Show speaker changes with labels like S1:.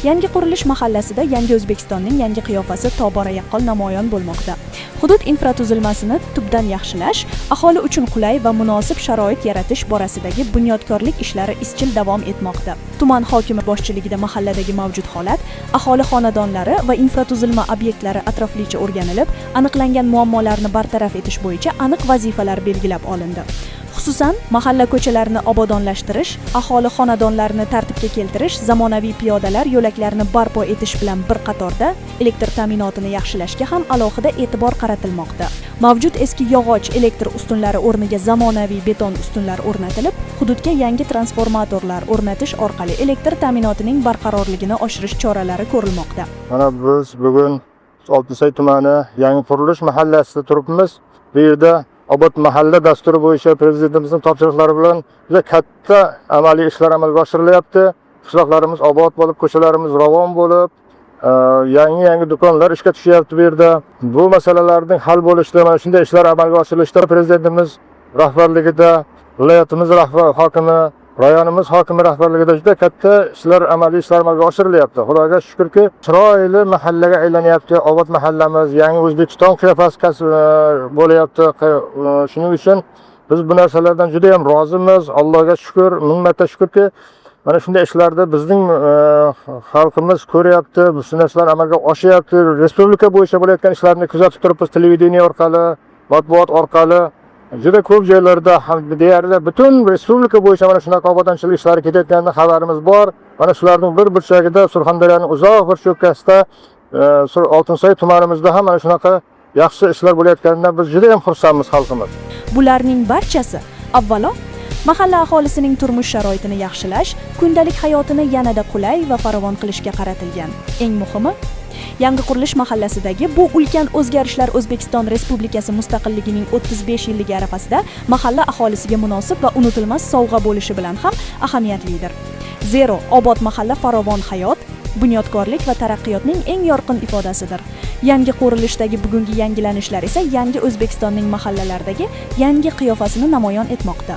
S1: Yangi qurilish mahallasida Yangi O'zbekistonning yangi qiyofasi tobora yaqqol namoyon bo'lmoqda. Hudud infratuzilmasini tubdan yaxshilash, aholi uchun qulay va munosib sharoit yaratish borasidagi bunyodkorlik ishlari izchil davom etmoqda. Tuman hokimi boshchiligida mahalladagi mavjud holat, aholi xonadonlari va infratuzilma obyektlari atroflicha o'rganilib, aniqlangan muammolarni bartaraf etish bo'yicha aniq vazifalar belgilab olindi. Xususan, mahalla ko'chalarini obodonlashtirish, aholi xonadonlarini tartibga keltirish, zamonaviy piyodalar yo'laklarini barpo etish bilan bir qatorda elektr ta'minotini yaxshilashga ham alohida e'tibor qaratilmoqda. Mavjud eski yog'och elektr ustunlari o'rniga zamonaviy beton ustunlar o'rnatilib, hududga yangi transformatorlar o'rnatish orqali elektr ta'minotining barqarorligini oshirish choralari ko'rilmoqda.
S2: Mana biz bugun Oltinsoy tumani yangi qurilish mahallasida turibmiz. Bu yerda Obod mahalla dasturi bo'yicha prezidentimizning topshiriqlari bilan juda katta amaliy ishlar amalga oshirilyapti. Qishloqlarimiz obod bo'lib, ko'chalarimiz ravon bo'lib, yangi do'konlar ishga tushyapti bu yerda. Bu masalalarning hal bo'lishida mana shunday ishlar amalga oshirilishda prezidentimiz rahbarligida, viloyatimiz hokimi, rayonimiz hokimi rahbarligida juda katta ishlar, amaliy ishlar amalga oshirilyapti. Xudoga shukrki, chiroyli mahallaga aylanyapti. Obod mahallamiz yangi O'zbekiston qiyofasi bo'layapti. Shuning uchun biz bu narsalardan juda ham rozimiz. Allohga shukr, ming marta shukrki, mana shunday ishlarda bizning xalqimiz ko'ryapti, bu narsalar amalga oshyapti. Respublika bo'yicha bo'layotgan ishlarni kuzatib turibmiz, televideniya orqali, matbuot orqali. Juda ko'p joylarda, deyarli butun respublika bo'yicha mana shunaqa obodonchilik ishlari ketayotganidan xabarimiz bor. Mana shularning bir burchagida Surxondaryoning uzoq bir cho'kkasida, Oltinsoy tumanimizda ham mana shunaqa yaxshi ishlar bo'layotganidan biz juda ham xursandmiz xalqimiz.
S1: Bularning barchasi avvalo mahalla aholisining turmush sharoitini yaxshilash, kundalik hayotini yanada qulay va farovon qilishga qaratilgan. Eng muhimi, Yangi qurilish mahallasidagi bu ulkan o'zgarishlar O'zbekiston Respublikasi mustaqilligining 35 yilligi arafasida mahalla aholisiga munosib va unutilmas sovg'a bo'lishi bilan ham ahamiyatlidir. Zero obod mahalla farovon hayot, bunyodkorlik va taraqqiyotning eng yorqin ifodasidir. Yangi qurilishdagi bugungi yangilanishlar esa yangi O'zbekistonning mahallalaridagi yangi qiyofasini namoyon etmoqda.